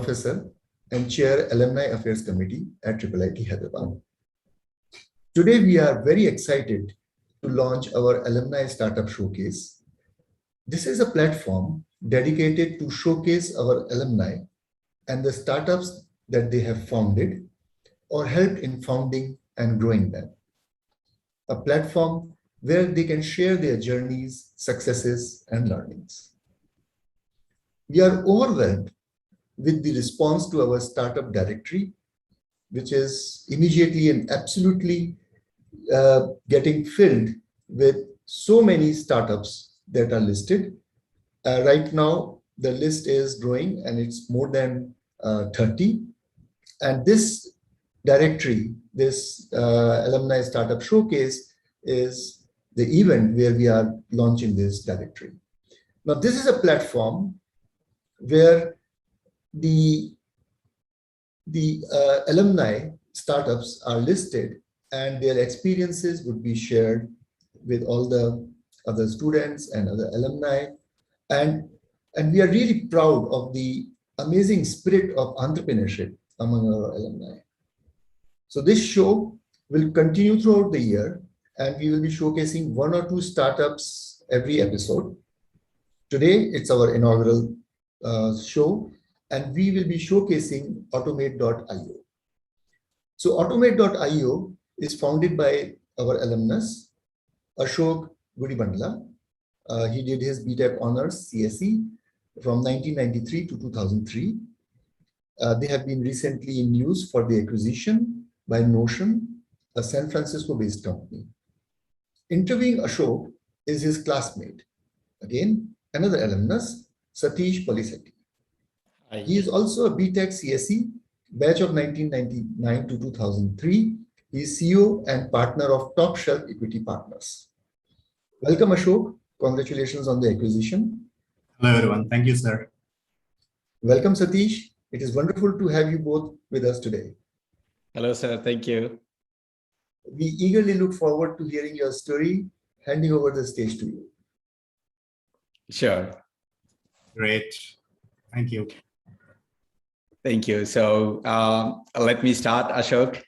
Professor and Chair Alumni Affairs Committee at Triple IT Hyderabad. Today, we are very excited to launch our Alumni Startup Showcase. This is a platform dedicated to showcase our alumni and the startups that they have founded or helped in founding and growing them. A platform where they can share their journeys, successes, and learnings. We are overwhelmed with the response to our startup directory, which is immediately and absolutely getting filled with so many startups that are listed. Right now, the list is growing and it's more than 30. And this directory, this Alumni Startup Showcase, is the event where we are launching this directory. Now, this is a platform where the alumni startups are listed and their experiences would be shared with all the other students and other alumni. And we are really proud of the amazing spirit of entrepreneurship among our alumni. So this show will continue throughout the year, and we will be showcasing one or two startups every episode. Today, it's our inaugural show, and we will be showcasing Automate.io. So Automate.io is founded by our alumnus, Ashok Gudibandla. He did his BTech honors CSE from 1993 to 2003. They have been recently in news for the acquisition by Notion, a San Francisco-based company. Interviewing Ashok is his classmate, again, another alumnus, Satish Polisetti. He is also a BTech CSE, batch of 1999 to 2003. He is CEO and partner of Top Shelf Equity Partners. Welcome, Ashok. Congratulations on the acquisition. Hello, everyone. Thank you, sir. Welcome, Satish. It is wonderful to have you both with us today. Hello, sir. Thank you. We eagerly look forward to hearing your story. Handing over the stage to you. Sure. Great. Thank you. Thank you. So let me start, Ashok.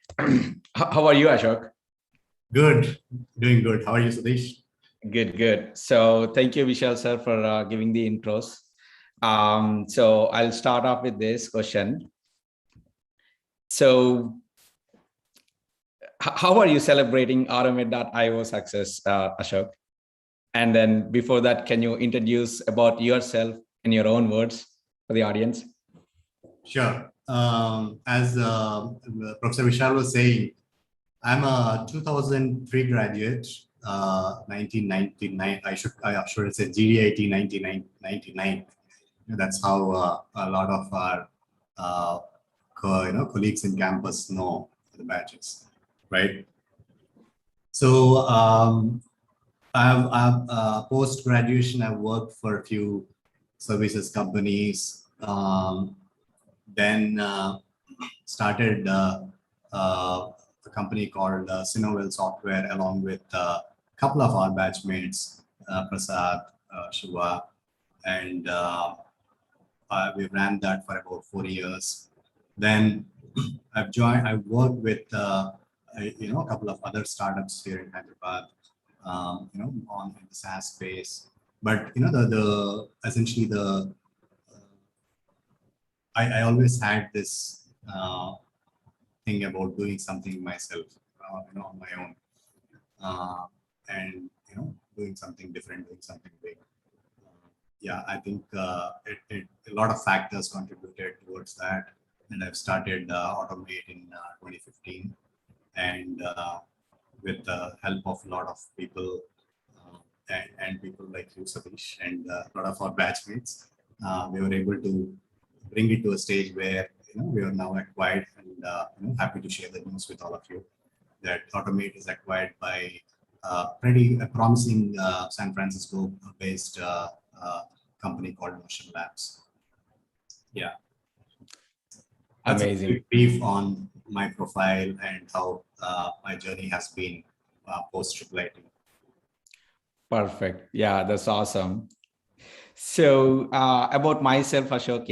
How are you, Ashok? Good. Doing good. How are you, Satish? Good, good. So thank you, Vishal, sir, for giving the intros. So I'll start off with this question. So how are you celebrating Automate.io success, Ashok? And then before that, can you introduce about yourself in your own words for the audience? Sure. As Professor Vishal was saying, I'm a 2003 graduate, 1999. I should say GDIT 1999. That's how a lot of our colleagues in campus know the batches, right? So I've post graduation. I've worked for a few services companies. Then started a company called Cinewell Software, along with a couple of our batchmates, Prasad, Shiva, and we ran that for about 4 years. Then I've worked with a couple of other startups here in Hyderabad, on in the SaaS space. But essentially I always had this thing about doing something myself, on my own, and doing something different, doing something big. Yeah, I think a lot of factors contributed towards that, and I've started Automate in 2015, and with the help of a lot of people and people like you, Satish, and a lot of our batchmates, we were able to bring it to a stage where we are now acquired, and happy to share the news with all of you that Automate is acquired by a promising San Francisco-based company called Notion Labs. Yeah. That's amazing. A brief on my profile and how my journey has been post Triple IT. Perfect. Yeah, that's awesome. So about myself, Ashok,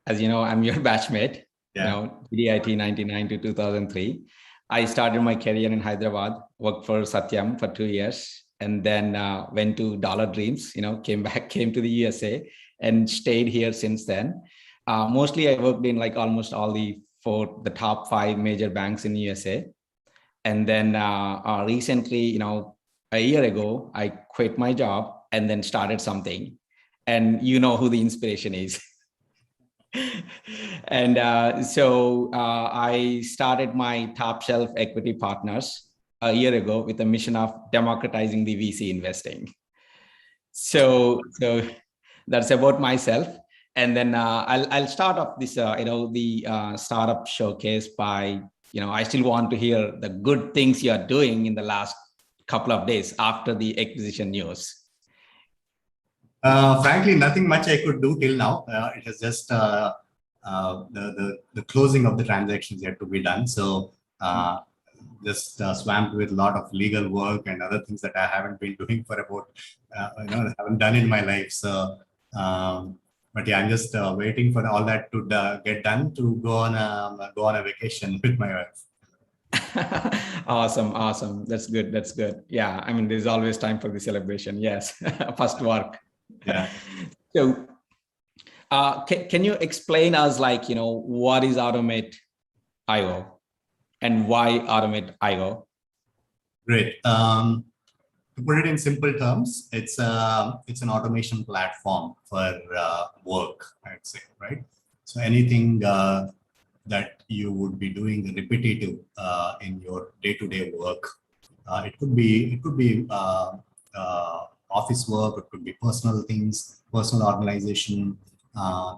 As you know, I'm your batchmate, Yeah. DIT 99 to 2003. I started my career in Hyderabad, worked for Satyam for 2 years, and then went to Dollar Dreams, came to the USA and stayed here since then. Mostly I worked in like almost all the top 5 major banks in USA. And then recently, a year ago, I quit my job and then started something. And you know who the inspiration is. And I started my Top Shelf Equity Partners a year ago with a mission of democratizing the VC investing. So that's about myself. And then I'll start off this, the startup showcase by, I still want to hear the good things you are doing in the last couple of days after the acquisition news. Frankly, nothing much I could do till now. It has just the closing of the transactions yet to be done. So just swamped with a lot of legal work and other things that I haven't been doing for about, haven't done in my life. So, but yeah, I'm just waiting for all that to get done to go on a vacation with my wife. Awesome. That's good. Yeah, I mean, there's always time for the celebration. Yes, first work. Yeah. So, can you explain us, what is Automateio and why Automateio? Great. To put it in simple terms, it's an automation platform for work, I'd say, right? So anything that you would be doing repetitive in your day-to-day work, it could be office work, it could be personal things, personal organization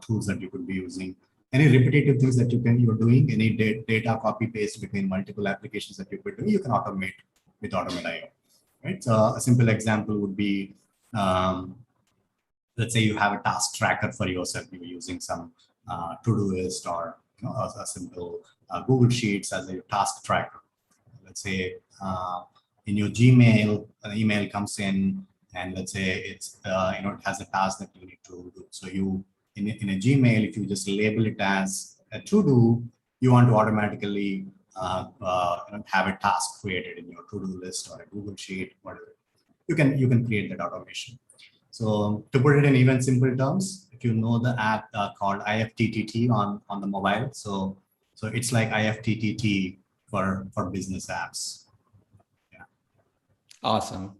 tools that you could be using. Any repetitive things that you're doing, any data copy paste between multiple applications that you could do, you can automate with Automateio. Right. So a simple example would be, let's say you have a task tracker for yourself. You're using some Todoist or a simple Google Sheets as a task tracker. Let's say in your Gmail, an email comes in, and let's say it's it has a task that you need to do. So you in a Gmail, if you just label it as a to-do, you want to automatically have a task created in your to-do list or a Google Sheet, whatever. You can create that automation. So to put it in even simple terms, if you know the app called IFTTT on the mobile, so it's like IFTTT for business apps. Awesome.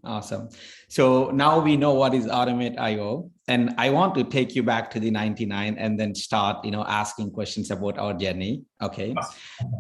So now we know what is Automateio, and I want to take you back to the 99 and then start, asking questions about our journey. Okay.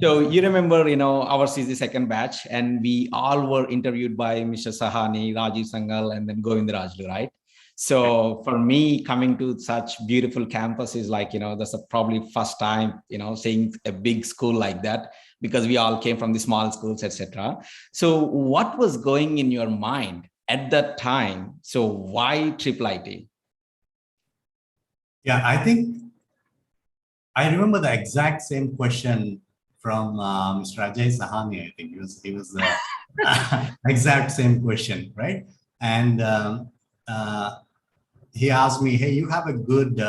So you remember, ours is the second batch, and we all were interviewed by Mr. Sahani, Rajiv Sangal, and then Govindarajlu, right? So for me, coming to such beautiful campus is like, that's probably first time, seeing a big school like that, because we all came from the small schools, etc. So what was going in your mind at that time? So why Triple IT? Yeah, I think I remember the exact same question from Mr. Ajay Sahani. I think he was the exact same question, right? And he asked me, "Hey, you have a good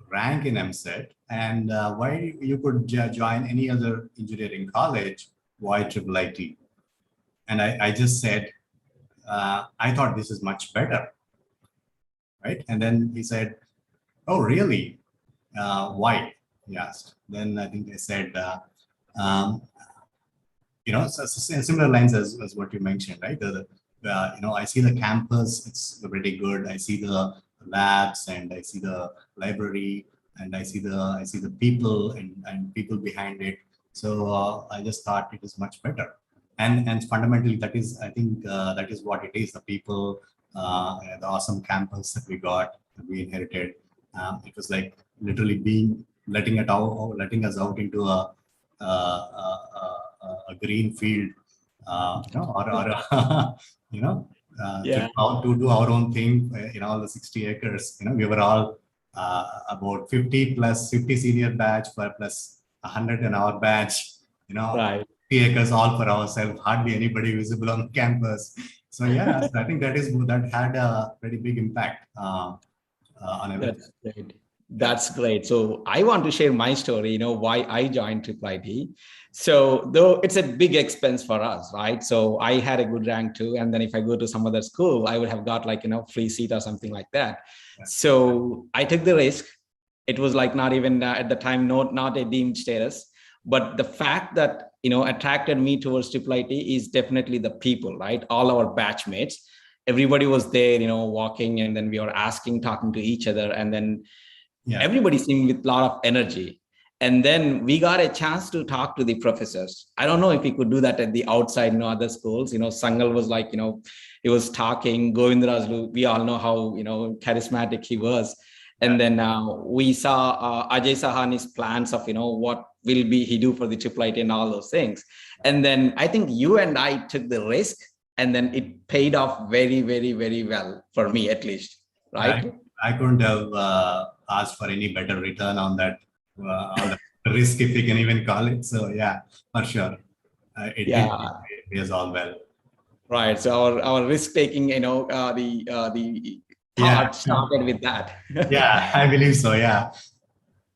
rank in MSET, and why you could join any other engineering college? Why Triple IT?" And I just said, I thought this is much better, right? And then he said, "Oh, really? Why?" He asked. Then I think I said, similar lines as what you mentioned, right? I see the campus; it's pretty good. I see the labs, and I see the library, and I see the people and people behind it. So I just thought it is much better. And fundamentally, that is, I think, that is what it is. The people, the awesome campus that we got, that we inherited. It was like literally letting us out into a green field, to do our own thing in all the 60 acres. We were all about 50 senior batch plus 100 in our batch. Right. 50 acres all for ourselves. Hardly anybody visible on campus. So yeah, so I think that had a very big impact on everything. That's great. So I want to share my story, why I joined Triple IT. So though it's a big expense for us, right? So I had a good rank too. And then if I go to some other school, I would have got like, free seat or something like that. Yeah. So I took the risk. It was like not even at the time, not a deemed status. But the fact that, attracted me towards Triple IT is definitely the people, right? All our batchmates, everybody was there, walking, and then we were asking, talking to each other. And then everybody seemed with a lot of energy. And then we got a chance to talk to the professors. I don't know if we could do that at the outside, other schools. Sangal was like, he was talking. Govindaraj, we all know how, charismatic he was. And then we saw Ajay Sahani's plans of, what will be he do for the Triple IT and all those things. And then I think you and I took the risk, and then it paid off very, very, very well for me, at least, right? I couldn't have asked for any better return on that risk, if you can even call it. So yeah, for sure, it pays all well. Right. So our risk taking, the thought started with that. Yeah, I believe so. Yeah.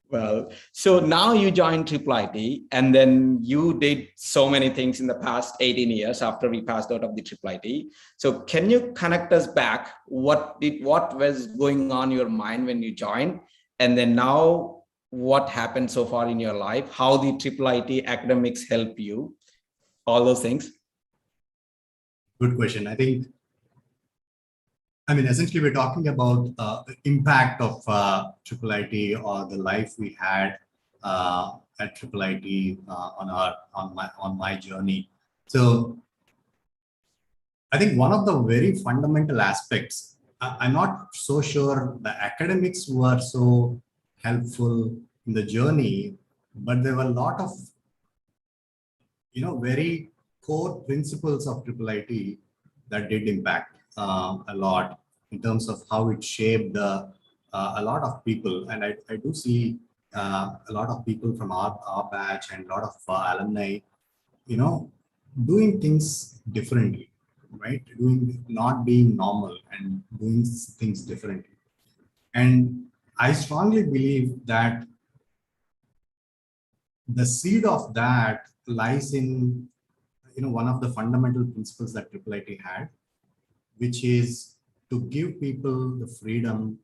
Well, so now you joined Triple IT, and then you did so many things in the past 18 years after we passed out of the Triple IT. So can you connect us back? What was going on in your mind when you joined? And then now what happened so far in your life? How the Triple IT academics help you? All those things. Good question. I mean, essentially, we're talking about the impact of Triple IT or the life we had at Triple IT on my journey. So, I think one of the very fundamental aspects. I'm not so sure the academics were so helpful in the journey, but there were a lot of very core principles of Triple IT that did impact a lot in terms of how it shaped a lot of people. And I do see a lot of people from our batch and a lot of alumni, doing things differently, right? Not being normal and doing things differently. And I strongly believe that the seed of that lies in one of the fundamental principles that Triple IT had, which is to give people the freedom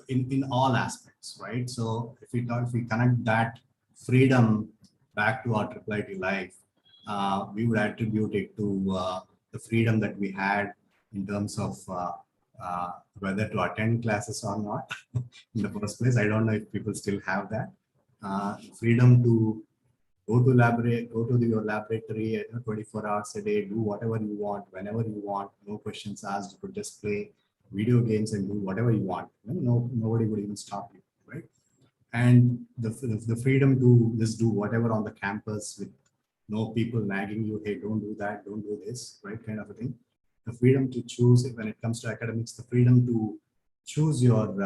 in all aspects, right? So if we connect that freedom back to our Triple IT life, we would attribute it to the freedom that we had in terms of whether to attend classes or not in the first place. I don't know if people still have that freedom to go to your laboratory 24 hours a day, do whatever you want, whenever you want, no questions asked. You could just play video games and do whatever you want. Nobody would even stop you, right? And the freedom to just do whatever on the campus with no people nagging you, hey, don't do that, don't do this, right? Kind of a thing. The freedom to choose when it comes to academics, the freedom to choose your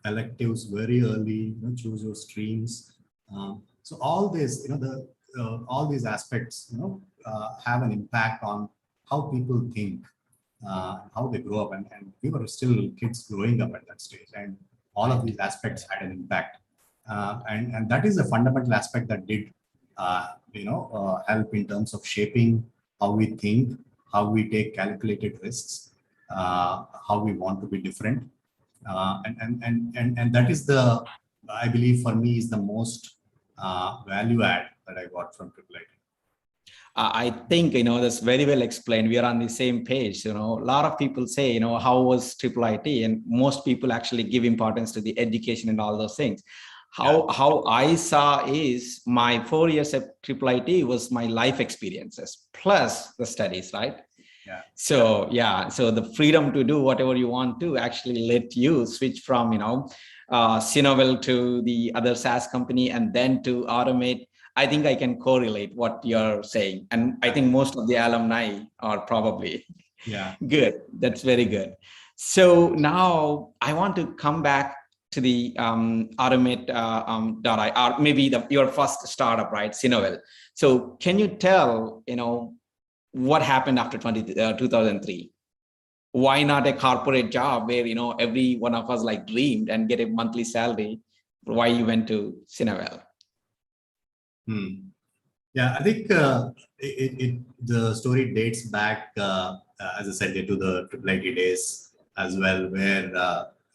electives very early, choose your streams. So all this, all these aspects, have an impact on how people think, how they grow up, and we were still kids growing up at that stage, and all of these aspects had an impact, and that is a fundamental aspect that did, help in terms of shaping how we think, how we take calculated risks, how we want to be different, and that is I believe for me is the most value add that I got from Triple IT. I think, that's very well explained. We are on the same page. A lot of people say, how was Triple IT? And most people actually give importance to the education and all those things. How I saw is my 4 years at Triple IT was my life experiences plus the studies, right? Yeah. So the freedom to do whatever you want to actually let you switch from, Cinewell to the other SaaS company and then to Automate. I think I can correlate what you're saying. And I think most of the alumni are probably good. That's very good. So now I want to come back to the Automate or maybe your first startup, right? Cinewell. So can you tell, what happened after 2003? why not a corporate job where, every one of us like dreamed and get a monthly salary? Why you went to Cinewell? Yeah, I think the story dates back, as I said, to the Triple IT days as well, where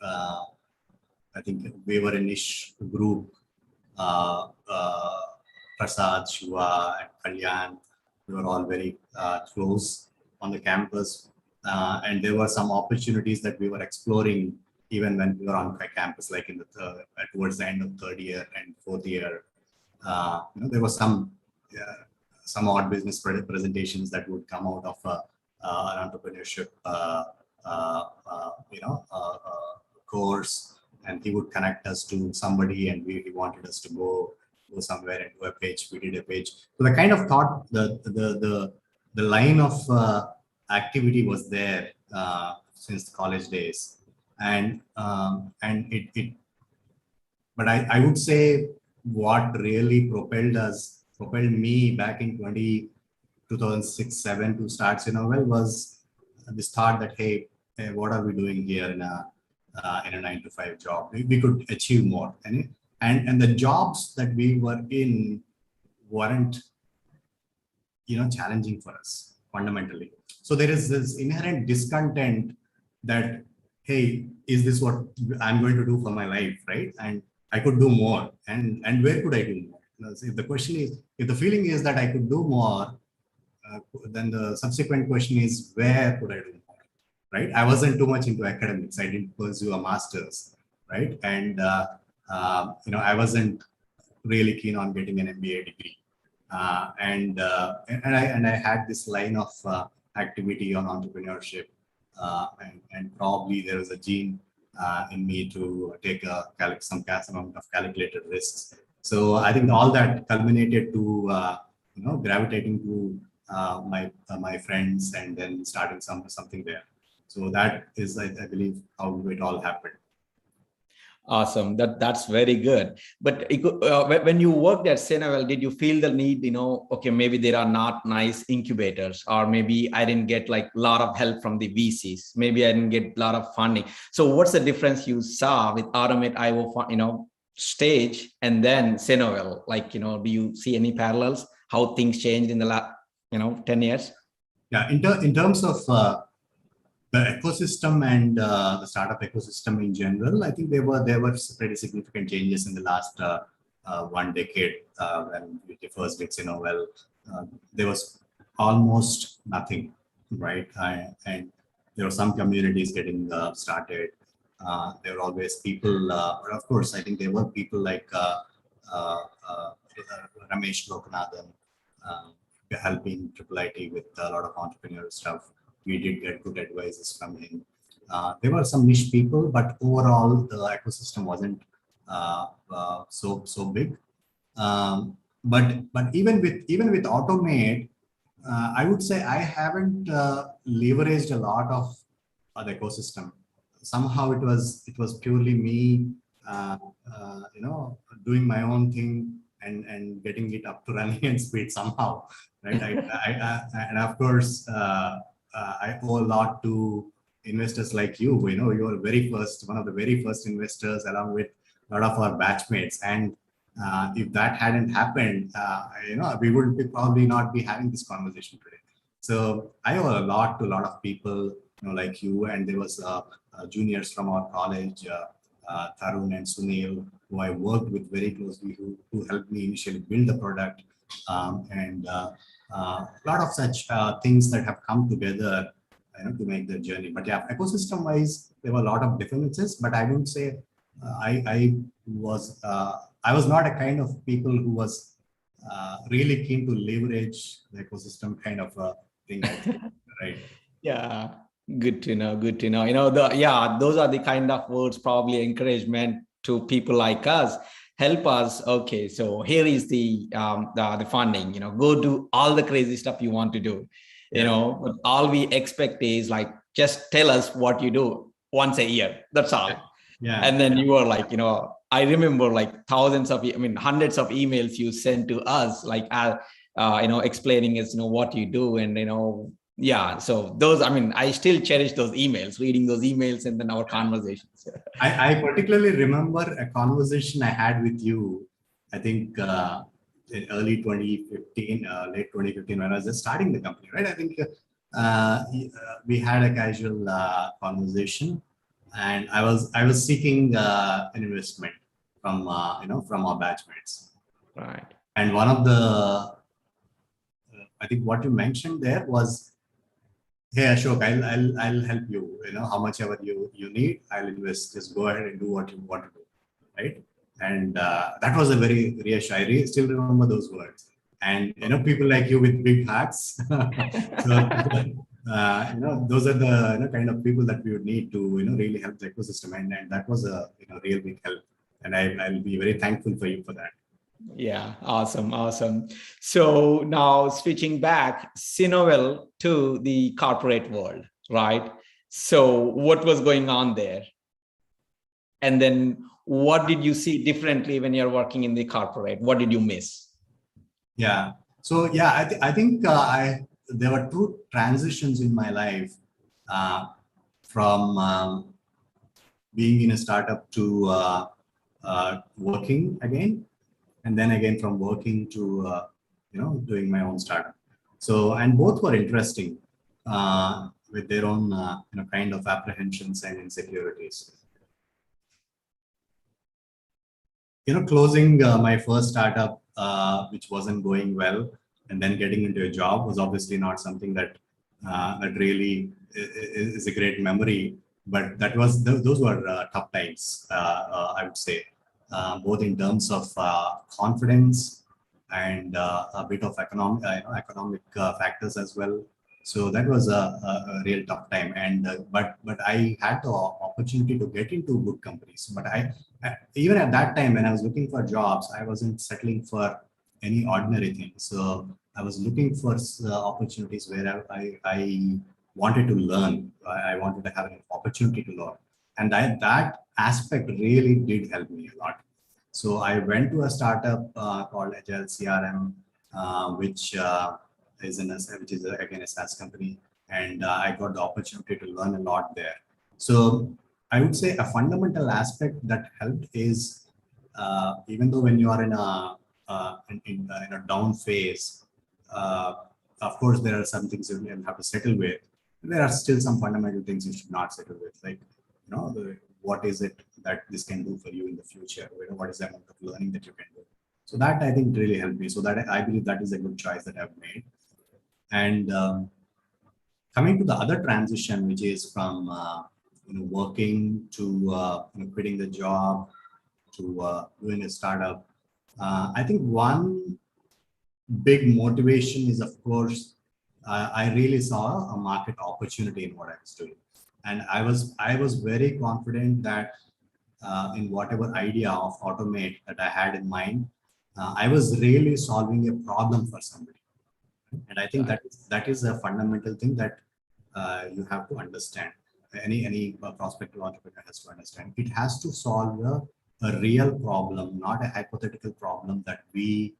I think we were a niche group. Prasad, Shiva, and Kalyan, we were all very close on the campus, and there were some opportunities that we were exploring even when we were on campus, like in the towards the end of third year and fourth year. There was some odd business presentations that would come out of an entrepreneurship course, and he would connect us to somebody, and he wanted us to go somewhere and do a pitch. We did a pitch. So the kind of thought, the line of activity was there since the college days, and it. But I would say what really propelled me back in 2006-7 to start Cinewell was this thought that, hey, what are we doing here in a 9-to-5 job? We could achieve more, and the jobs that we were in weren't challenging for us fundamentally. So there is this inherent discontent that, hey, is this what I'm going to do for my life, right? And I could do more, and where could I do more? If the feeling is that I could do more, then the subsequent question is, where could I do more, right? I wasn't too much into academics. I didn't pursue a master's, right? And I wasn't really keen on getting an MBA degree, and I had this line of activity on entrepreneurship, and probably there was a gene in me to take some amount of calculated risks. So I think all that culminated to gravitating to my friends, and then starting something there. So that is, I believe, how it all happened. Awesome. That's very good. But when you worked at Cinewell, did you feel the need, okay, maybe there are not nice incubators, or maybe I didn't get like a lot of help from the VCs. Maybe I didn't get a lot of funding. So what's the difference you saw with Automateio, stage and then Cinewell? Like, do you see any parallels? How things changed in the last, 10 years? Yeah, in terms of the ecosystem and the startup ecosystem in general, I think there were pretty significant changes in the last 1 decade. When we first did Cinewell, there was almost nothing, right? And there were some communities getting started. There were always people, but of course, I think there were people like Ramesh Lokanathan helping Triple IT with a lot of entrepreneurial stuff. We did get good advices from him. There were some niche people, but overall the ecosystem wasn't so big. But even with Automate, I would say I haven't leveraged a lot of the ecosystem. Somehow it was purely me, doing my own thing and getting it up to running and speed somehow, right? And of course, I owe a lot to investors like you. You were one of the very first investors, along with a lot of our batchmates. And if that hadn't happened, we would probably not be having this conversation today. So I owe a lot to a lot of people, like you. And there was juniors from our college, Tarun and Sunil, who I worked with very closely, who helped me initially build the product, and a lot of such things that have come together to make the journey. But yeah, ecosystem wise, there were a lot of differences, but I wouldn't say I was not a kind of people who was really keen to leverage the ecosystem kind of thing, right? Yeah, good to know. Good to know. Those are the kind of words, probably encouragement to people like us. Help us. Okay, so here is the funding. Go do all the crazy stuff you want to do. But all we expect is like, just tell us what you do once a year. That's all. Yeah. And then you were like, I remember like hundreds of emails you sent to us, like explaining us, what you do, and Yeah. So those, I mean, I still cherish those emails, reading those emails and then our conversations. I particularly remember a conversation I had with you, I think in early 2015, late 2015, when I was just starting the company, right? I think we had a casual conversation, and I was seeking an investment from from our batchmates. Right. And one of the I think what you mentioned there was, hey Ashok, I'll help you. You know, how much ever you need, I'll invest. Just go ahead and do what you want to do, right? And that was a very reassuring. Still remember those words. And people like you with big hearts. So those are the kind of people that we would need to really help the ecosystem, and that was a real big help. And I'll be very thankful for you for that. Yeah, awesome, awesome. So now switching back, Cinewell to the corporate world, right? So what was going on there? And then what did you see differently when you're working in the corporate? What did you miss? Yeah. So yeah, I think there were two transitions in my life from being in a startup to working again, and then again from working to doing my own startup. So, and both were interesting with their own kind of apprehensions and insecurities. Closing my first startup, which wasn't going well, and then getting into a job was obviously not something that really is a great memory. But those were tough times, I would say, both in terms of confidence and a bit of economic factors as well. So that was a real tough time, and but I had the opportunity to get into good companies. But even at that time when I was looking for jobs, I wasn't settling for any ordinary thing. So I was looking for opportunities where I wanted to learn. I wanted to have an opportunity to learn, and that aspect really did help me a lot. So I went to a startup called Agile CRM, which is again a SaaS company, and I got the opportunity to learn a lot there. So I would say a fundamental aspect that helped is even though when you are in a down phase, of course there are some things you will have to settle with. There are still some fundamental things you should not settle with, like what is it that this can do for you in the future? What is the amount of learning that you can do? So that I think really helped me. So that I believe that is a good choice that I've made. And coming to the other transition, which is from working to quitting the job to doing a startup, I think one big motivation is, of course, I really saw a market opportunity in what I was doing, and I was very confident that in whatever idea of Automate that I had in mind, I was really solving a problem for somebody. And I think that is a fundamental thing that you have to understand. Any prospective entrepreneur has to understand. It has to solve a real problem, not a hypothetical problem that we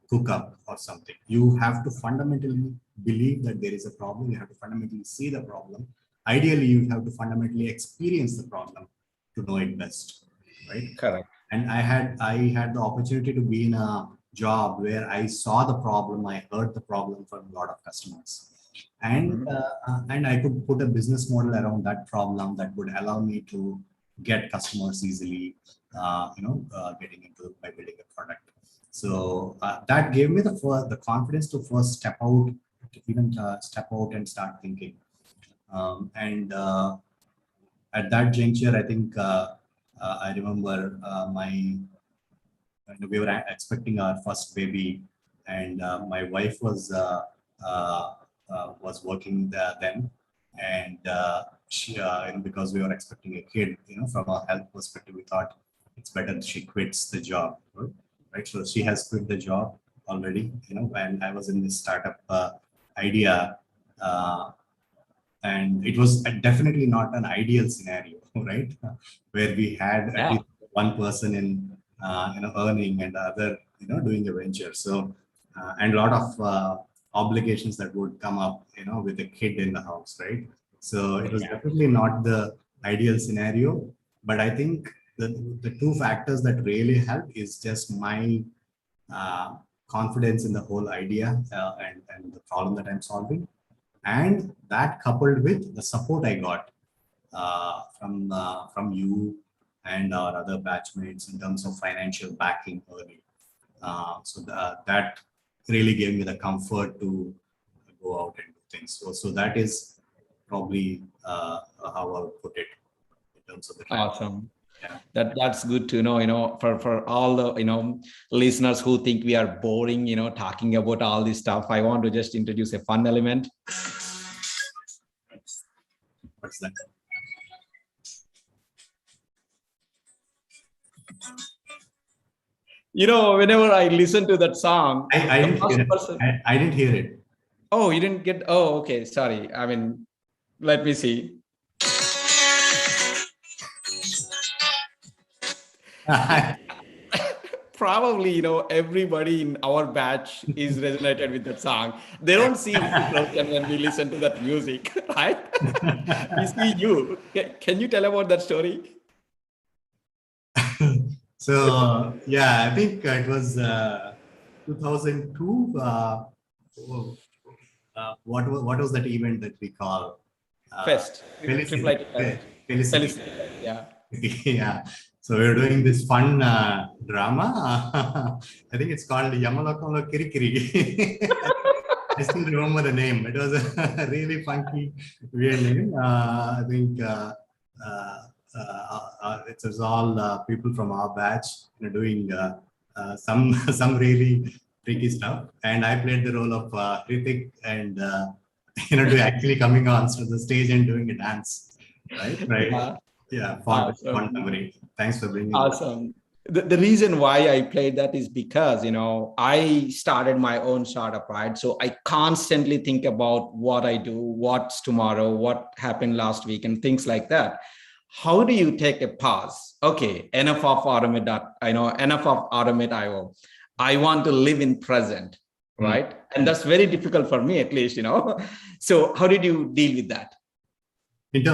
cook up or something. You have to fundamentally believe that there is a problem. You have to fundamentally see the problem. Ideally, you have to fundamentally experience the problem to know it best, right? Correct. And I had the opportunity to be in a job where I saw the problem, I heard the problem from a lot of customers, and I could put a business model around that problem that would allow me to get customers easily, getting into by building a product. So that gave me the confidence to first step out, and start thinking. And at that juncture, I think I remember we were expecting our first baby, and my wife was working there then, and she because we were expecting a kid, from a health perspective, we thought it's better that she quits the job, right? So she has quit the job already, and I was in this startup idea, and it was definitely not an ideal scenario, right? Where we had at least one person in earning and the other doing a venture. So and a lot of obligations that would come up, with a kid in the house, right? So it was definitely not the ideal scenario, but I think the two factors that really helped is just my confidence in the whole idea and the problem that I'm solving, and that coupled with the support I got from you and our other batchmates in terms of financial backing early. So that really gave me the comfort to go out and do things. So that is probably how I would put it in terms of the trend. Awesome. Yeah. That's good to know, for all the, listeners who think we are boring, talking about all this stuff. I want to just introduce a fun element. What's that? Whenever I listen to that song, I didn't hear it. I didn't hear it. Oh, you didn't get, oh, okay, sorry. I mean, let me see. Probably, everybody in our batch is resonated with that song. They don't see when we listen to that music, right? We see you. Can you tell about that story? So yeah, I think it was 2002. What was that event that we call Fest. Felicity. Triple IDT. Felicity. Yeah. Yeah. So we were doing this fun drama. I think it's called Yamalakolo Kirikiri. I still remember the name. It was a really funky, weird name. I think it was all people from our batch doing some really tricky stuff, and I played the role of Hrithik, and to actually coming on to the stage and doing a dance. Right. Yeah, fun memory. Thanks for bringing it. Awesome. The reason why I played that is because, I started my own startup, right? So I constantly think about what I do, what's tomorrow, what happened last week, and things like that. How do you take a pause? Okay, enough of Automate.io. I want to live in present, right? And that's very difficult for me, at least, So how did you deal with that? In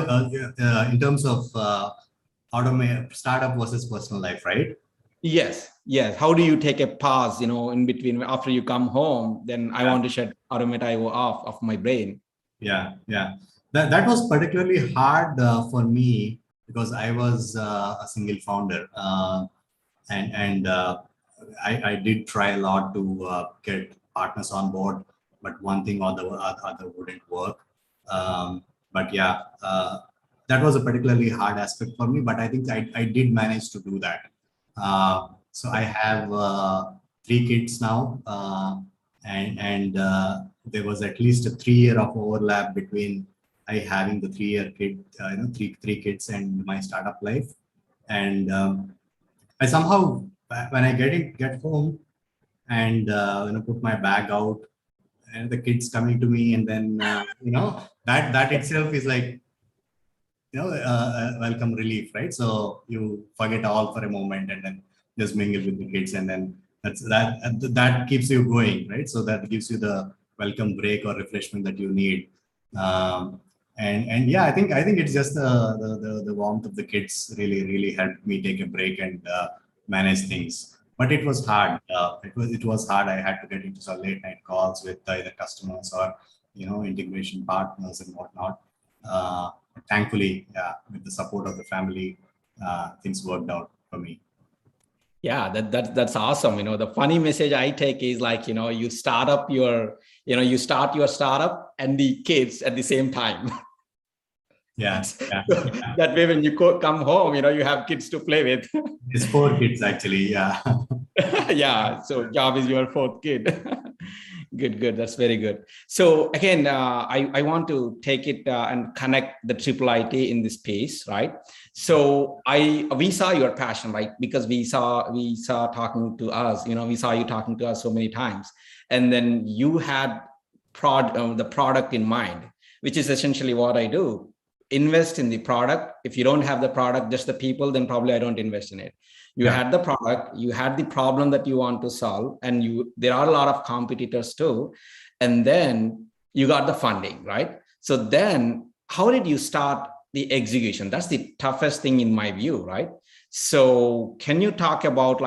terms of automate startup versus personal life, right? Yes. How do you take a pause, in between after you come home? Then I want to shut Automateio off of my brain. Yeah. That was particularly hard for me because I was a single founder, and I did try a lot to get partners on board, but one thing or the other wouldn't work. But yeah, that was a particularly hard aspect for me, but I think I did manage to do that. So I have 3 kids now, and there was at least a 3-year of overlap between I having the 3-year kid, three kids, and my startup life. And I somehow, when I get home and put my bag out, and the kids coming to me, and then that itself is like welcome relief, right? So you forget all for a moment and then just mingle with the kids, and then that keeps you going, right? So that gives you the welcome break or refreshment that you need. And yeah, I think it's just the warmth of the kids really helped me take a break and manage things. But it was hard. It was hard. I had to get into some late night calls with either customers or integration partners and whatnot. Thankfully, with the support of the family, things worked out for me. Yeah, that's awesome. The funny message I take is like, you start your startup and the kids at the same time. Yeah. That way, when you come home, you have kids to play with. It's 4 kids actually. Yeah. Yeah. So job is your 4th kid. Good. That's very good. So again, I want to take it and connect the Triple IT in this space, right? So we saw your passion, right? Because we saw talking to us, we saw you talking to us so many times, and then you had the product in mind, which is essentially what I do. Invest in the product. If you don't have the product, just the people, then probably I don't invest in it. You Yeah. had the product, you had the problem that you want to solve, and there are a lot of competitors too. And then you got the funding, right? So then how did you start the execution? That's the toughest thing in my view, right? So can you talk about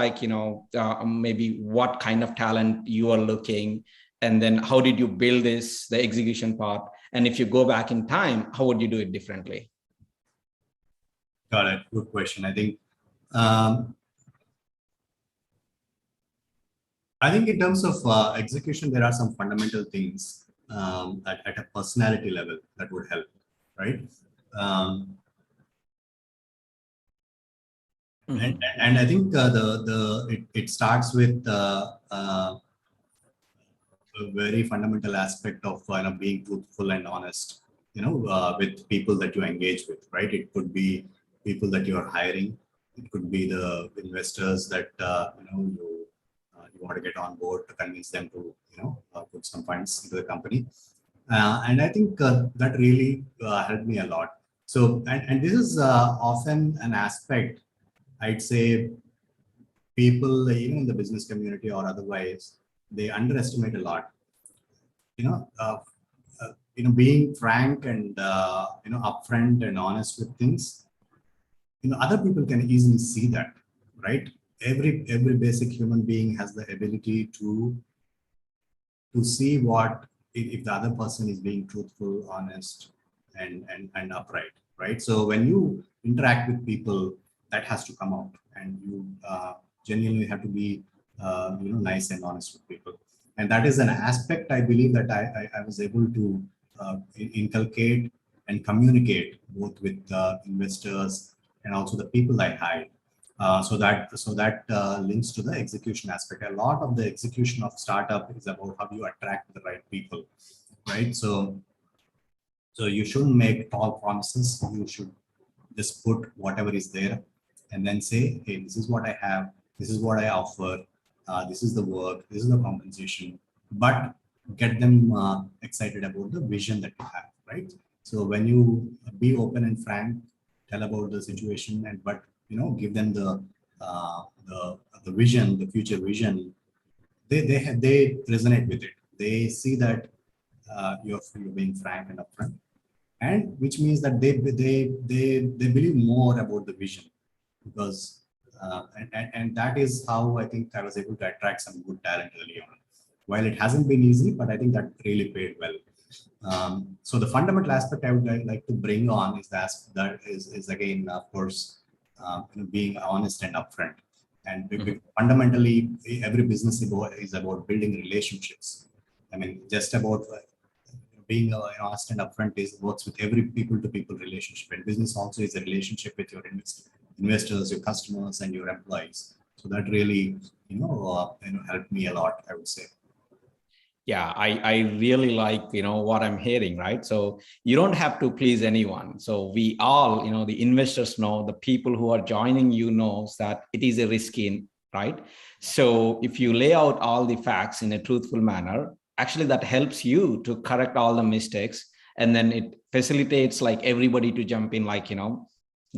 maybe what kind of talent you are looking, and then how did you build the execution part? And if you go back in time, how would you do it differently? Got it. Good question. Um, I think in terms of execution, there are some fundamental things at a personality level that would help, right? And I think it starts with a very fundamental aspect of being truthful and honest, with people that you engage with, right? It could be people that you are hiring. It could be the investors that you want to get on board to convince them to put some funds into the company. And I think that really helped me a lot. So, and this is often an aspect, I'd say, people, even in the business community or otherwise, they underestimate a lot. Being frank and upfront and honest with things. Other people can easily see that, right? Every basic human being has the ability to see what if the other person is being truthful, honest, and upright, right? So when you interact with people, that has to come out, and you genuinely have to be nice and honest with people. And that is an aspect, I believe, that I was able to inculcate and communicate both with investors and also the people I hired. So that links to the execution aspect. A lot of the execution of startup is about how you attract the right people, right? So you shouldn't make tall promises. You should just put whatever is there, and then say, hey, this is what I have. This is what I offer. This is the work. This is the compensation. But get them excited about the vision that you have, right? So when you be open and frank, tell about the situation, but give them the vision, the future vision. They resonate with it. They see that you're being frank and upfront, and which means that they believe more about the vision, because and that is how I think I was able to attract some good talent early on. While it hasn't been easy, but I think that really paid well. So the fundamental aspect I would like to bring on is again, of course, being honest and upfront. And fundamentally, every business is about building relationships. I mean, just about being honest and upfront works with every people-to-people relationship. And business also is a relationship with your investors, your customers, and your employees. So that really, helped me a lot, I would say. Yeah, I really like, what I'm hearing, right? So you don't have to please anyone. So we all, the investors know, the people who are joining you knows that it is a risky, right? So if you lay out all the facts in a truthful manner, actually that helps you to correct all the mistakes. And then it facilitates like everybody to jump in,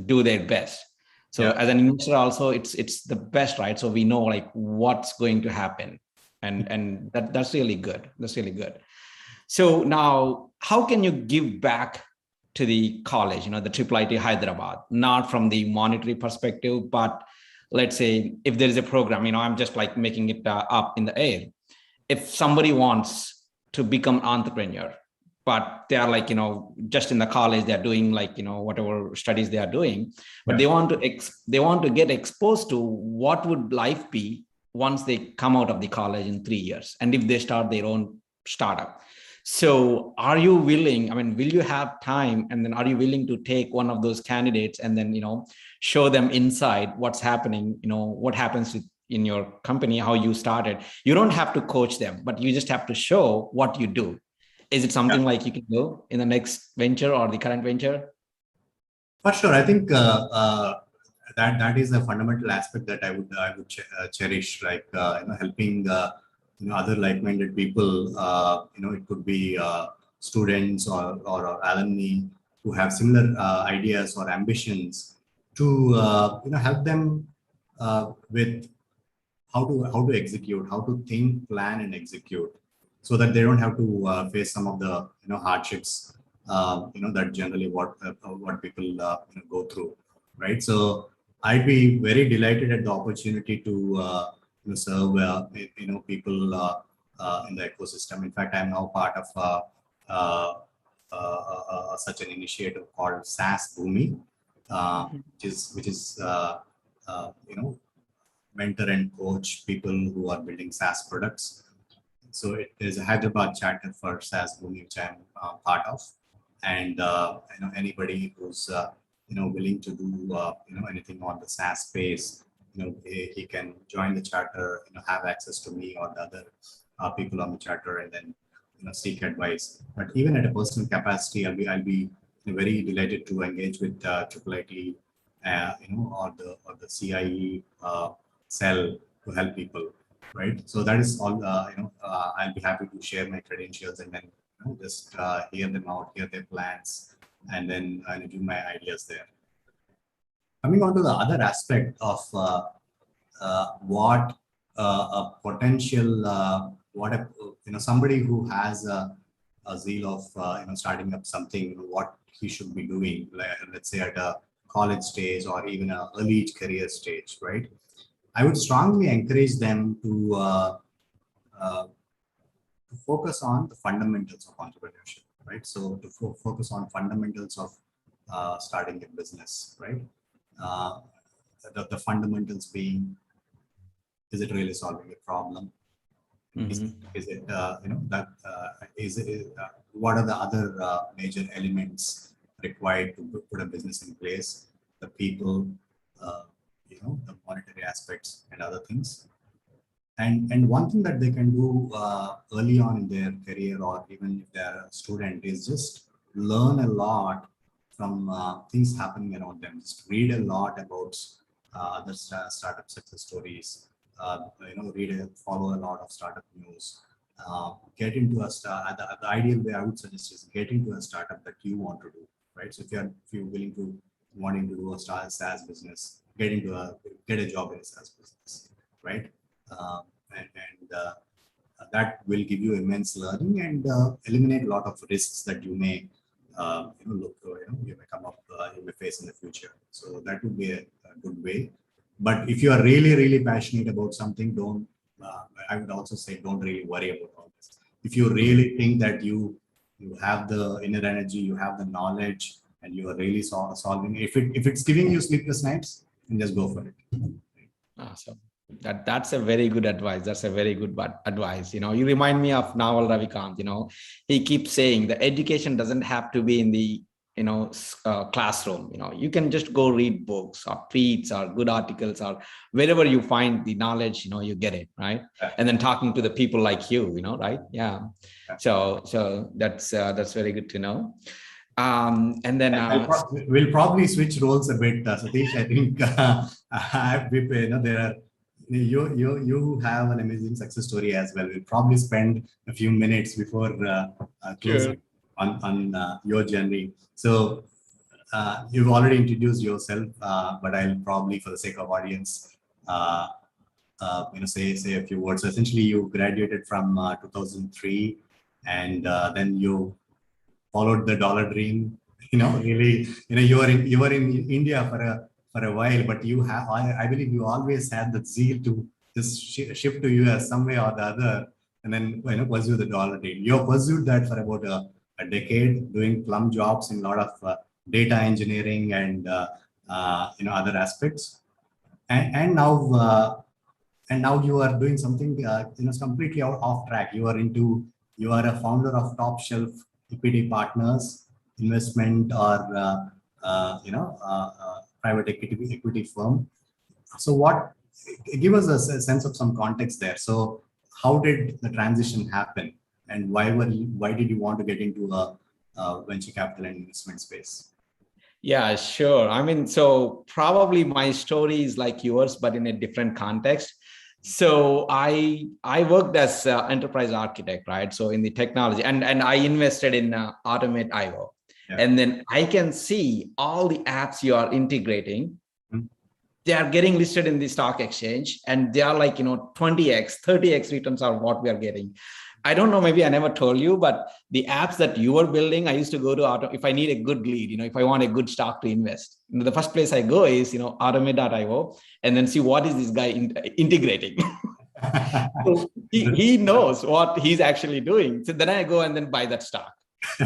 do their best. So as an investor also, it's the best, right? So we know like what's going to happen. And that's really good. That's really good. So now, how can you give back to the college, the Triple IT Hyderabad, not from the monetary perspective, but let's say if there is a program, I'm just like making it up in the air. If somebody wants to become an entrepreneur, but they are like, just in the college, they're doing like, whatever studies they are doing, but they want to get exposed to what would life be once they come out of the college in 3 years, and if they start their own startup. So are you willing, will you have time, and then are you willing to take one of those candidates and then, show them inside what's happening, what happens in your company, how you started? You don't have to coach them, but you just have to show what you do. Is it something like you can do in the next venture or the current venture? For sure. I think that is a fundamental aspect that I would cherish, like helping other like-minded people. It could be students or alumni who have similar ideas or ambitions, to help them with how to execute, how to think, plan, and execute, so that they don't have to face some of the hardships that generally what people go through, right? So I'd be very delighted at the opportunity to serve people in the ecosystem. In fact, I'm now part of uh, such an initiative called SaaS Bhumi, which is mentor and coach people who are building SaaS products. So it is a Hyderabad chapter for SaaS Bhumi, which I'm part of, and anybody who's willing to do anything on the SaaS space, he can join the charter, have access to me or the other people on the charter, and then seek advice. But even at a personal capacity, I'll be very delighted to engage with Triple IT, or the CIE cell to help people, right? So that is all. I'll be happy to share my credentials and then just hear them out, hear their plans, and then give my ideas there. Coming on to the other aspect of what a potential, what a somebody who has a zeal of starting up something, what he should be doing, let's say at a college stage or even an early career stage, right? I would strongly encourage them to focus on the fundamentals of entrepreneurship, right? So to focus on fundamentals of starting a business, right? The fundamentals being, is it really solving a problem? Is it what are the other major elements required to put a business in place? The people, the monetary aspects and other things. And one thing that they can do early on in their career, or even if they're a student, is just learn a lot from things happening around them. Just read a lot about other startup success stories. Follow a lot of startup news. Get into the ideal way I would suggest is get into a startup that you want to do, right? So if you're wanting to do a SaaS business, get a job in a SaaS business, right? That will give you immense learning and eliminate a lot of risks that you may you may face in the future. So that would be a good way. But if you are really passionate about something, I would also say don't really worry about all this. If you really think that you have the inner energy, you have the knowledge, and you are really solving, if it's giving you sleepless nights, then just go for it. Awesome. That's a very good advice. That's a very good advice. You remind me of Naval Ravikant. He keeps saying the education doesn't have to be in the classroom. You can just go read books or tweets or good articles, or wherever you find the knowledge, you get it, right? And then talking to the people like you, right? Yeah. So that's very good to know. And then we'll probably switch roles a bit, Satish. I think there are you have an amazing success story as well. We'll probably spend a few minutes before closing on your journey. So you've already introduced yourself, but I'll probably, for the sake of audience, say a few words. So essentially, you graduated from 2003, and then you followed the dollar dream. Really, you were in India for a while, but I believe you always had the zeal to just shift to US some way or the other, and then pursue the dollar dream. You pursued that for about a decade, doing plum jobs in a lot of data engineering and other aspects, and now you are doing something completely off track. You are a founder of Top Shelf Equity Partners investment or private equity firm. So give us a sense of some context there. So how did the transition happen, and why did you want to get into a venture capital and investment space? Yeah, sure. I mean, so probably my story is like yours, but in a different context. So I worked as an enterprise architect, right? So in the technology, and I invested in Automateio. Yeah. And then I can see all the apps you are integrating. they are getting listed in the stock exchange, and they are like, 20x, 30x returns are what we are getting. I don't know, maybe I never told you, but the apps that you are building, I used to go to if I need a good lead, if I want a good stock to invest, the first place I go is, Automateio, and then see what is this guy integrating. So he knows what he's actually doing. So then I go and then buy that stock.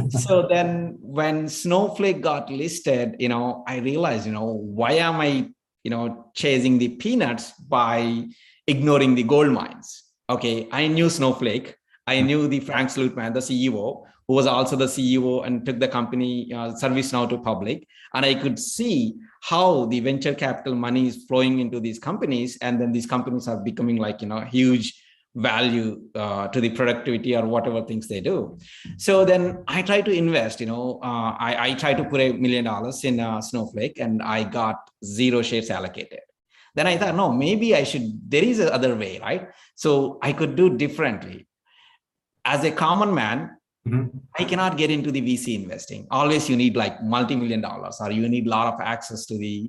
So then when Snowflake got listed, I realized, why am I, chasing the peanuts by ignoring the gold mines? Okay, I knew Snowflake. I knew the Frank Slootman, the CEO, who was also the CEO and took the company ServiceNow to public. And I could see how the venture capital money is flowing into these companies. And then these companies are becoming like, huge value to the productivity or whatever things they do. So then I try to invest, I try to put $1 million in Snowflake, and I got 0 shares allocated. Then I thought, no, maybe there is another way, right? So I could do differently. As a common man, I cannot get into the VC investing. Always you need like multi-million dollars, or you need a lot of access to the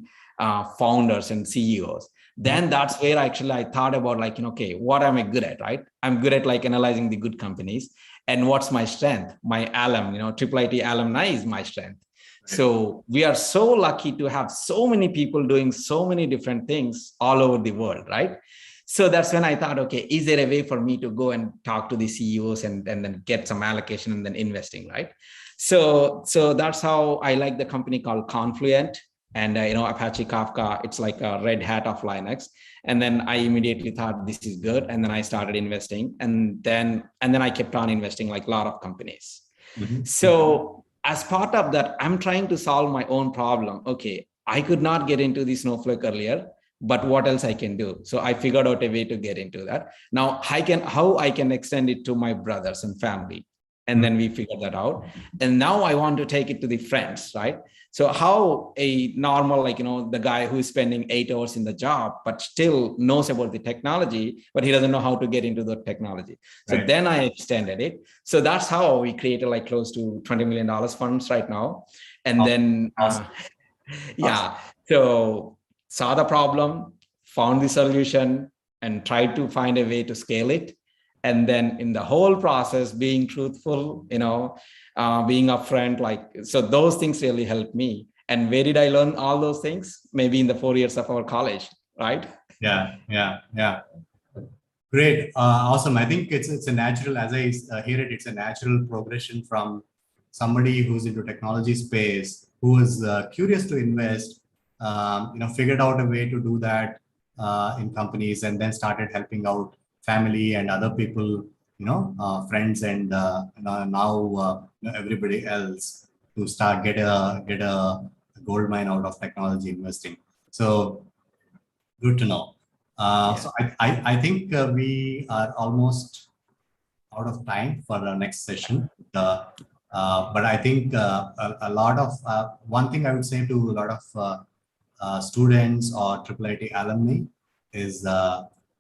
founders and CEOs. Then that's where actually I thought about like, okay, what am I good at, right? I'm good at like analyzing the good companies. And what's my strength? My alum, Triple IT alumni is my strength. Right. So we are so lucky to have so many people doing so many different things all over the world, right? So that's when I thought, okay, is there a way for me to go and talk to the CEOs and then get some allocation and then investing, right? So that's how I like the company called Confluent. And Apache Kafka, it's like a red hat of Linux. And then I immediately thought this is good, and then I started investing, and then I kept on investing like a lot of companies. So as part of that, I'm trying to solve my own problem. Okay, I could not get into the Snowflake earlier, but what else I can do? So I figured out a way to get into that. Now how I can extend it to my brothers and family. And then we figured that out. And now I want to take it to the friends, right? So how a normal, like, the guy who's spending 8 hours in the job, but still knows about the technology, but he doesn't know how to get into the technology. So right. Then I extended it. So that's how we created like close to $20 million funds right now. And then, yeah, so saw the problem, found the solution, and tried to find a way to scale it. And then in the whole process, being truthful, being upfront, so those things really helped me. And where did I learn all those things? Maybe in the 4 years of our college, right? Yeah. Great. Awesome. I think it's a natural, as I hear it, it's a natural progression from somebody who's into technology space, who is curious to invest, figured out a way to do that in companies, and then started helping out family and other people, friends, and now everybody else to start get a gold mine out of technology investing. So good to know. So I think we are almost out of time for our next session. But I think a lot of one thing I would say to a lot of students or Triple IT alumni is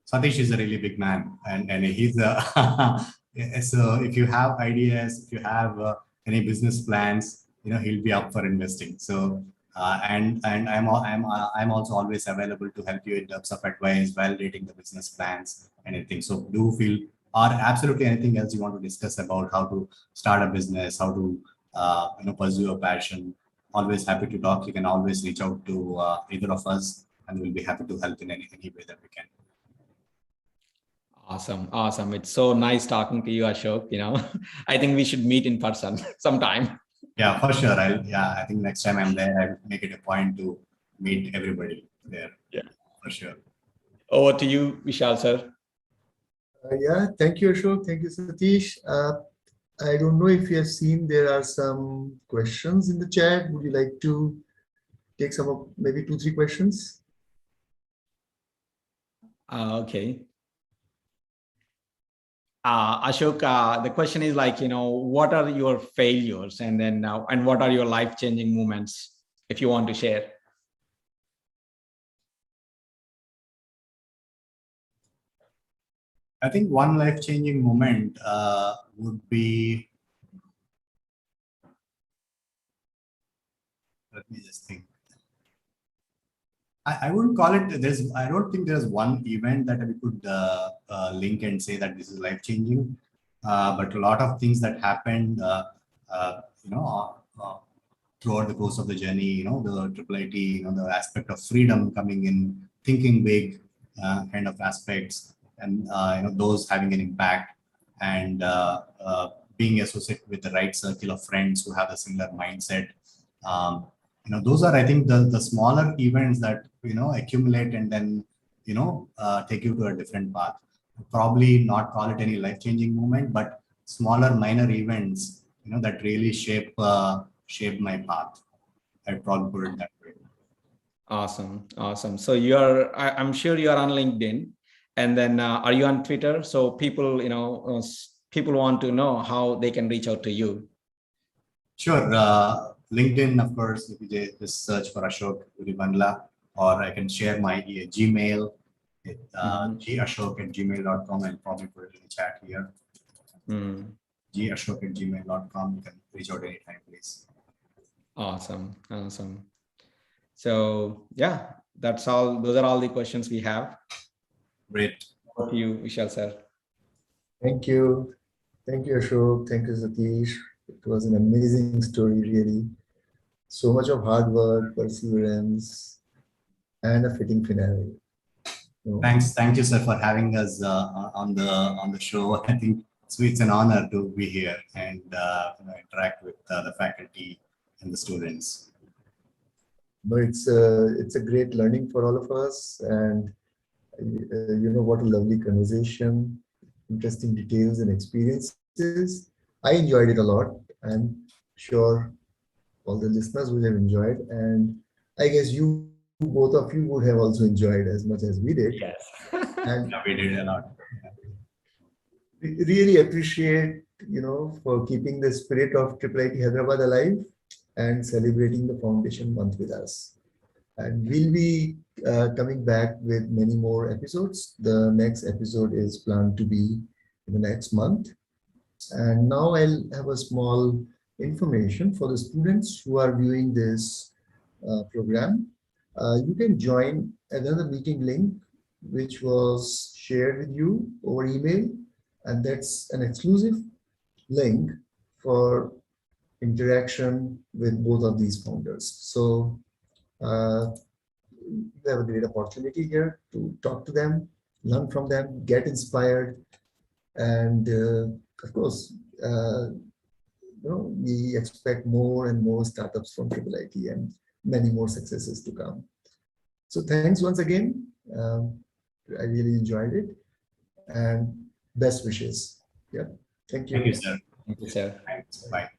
Satish is a really big man, and he's so if you have ideas, if you have any business plans, he'll be up for investing. So and I'm also always available to help you in terms of advice, validating the business plans, anything. So do feel, or absolutely anything else you want to discuss about how to start a business, how to pursue a passion. Always happy to talk. You can always reach out to either of us, and we'll be happy to help in any way that we can. Awesome. It's so nice talking to you, Ashok. I think we should meet in person sometime. Yeah, for sure. I think next time I'm there, I'll make it a point to meet everybody there. Yeah, for sure. Over to you, Vishal, sir. Yeah, thank you, Ashok. Thank you, Satish. I don't know if you have seen, there are some questions in the chat. Would you like to take some of maybe 2-3 questions? Okay. Ashok, the question is like, what are your failures, and then and what are your life-changing moments, if you want to share? I think one life-changing moment would be, let me just think. I wouldn't call it, I don't think there's one event that we could link and say that this is life changing. But a lot of things that happened, throughout the course of the journey, the Triple IT, the aspect of freedom coming in, thinking big kind of aspects, and those having an impact, and being associated with the right circle of friends who have a similar mindset. Those are, I think, the smaller events that accumulate and then take you to a different path. Probably not call it any life-changing moment, but smaller minor events that really shape my path. I'd probably put it that way. Awesome. So I'm sure you're on LinkedIn, and then are you on Twitter? So people, people want to know how they can reach out to you. Sure. LinkedIn, of course, if you just search for Ashok Uribandla, or I can share my Gmail, gashok@gmail.com, and probably put it in the chat here. gashok@gmail.com. You can reach out anytime, please. Awesome. So yeah, that's all. Those are all the questions we have. Great. Over to you, Vishal sir. Thank you. Thank you, Ashok. Thank you, Satish. It was an amazing story, really. So much of hard work, perseverance, and a fitting finale. Thanks. Thank you, sir, for having us on the show. I think it's an honor to be here and interact with the faculty and the students. But it's a great learning for all of us, and what a lovely conversation, interesting details and experiences. I enjoyed it a lot. I'm sure all the listeners will have enjoyed, and I guess both of you would have also enjoyed as much as we did. Yes. And yeah, we did a lot. We really appreciate, for keeping the spirit of Triple IT Hyderabad alive and celebrating the foundation month with us. And we'll be coming back with many more episodes. The next episode is planned to be in the next month. And now I'll have a small information for the students who are viewing this program. You can join another meeting link, which was shared with you over email. And that's an exclusive link for interaction with both of these founders. So you have a great opportunity here to talk to them, learn from them, get inspired. And of course, we expect more and more startups from Triple IT and many more successes to come. So thanks once again. I really enjoyed it, and best wishes. Yeah. Thank you. Thank you, sir. Thank you, sir. Thanks. Bye.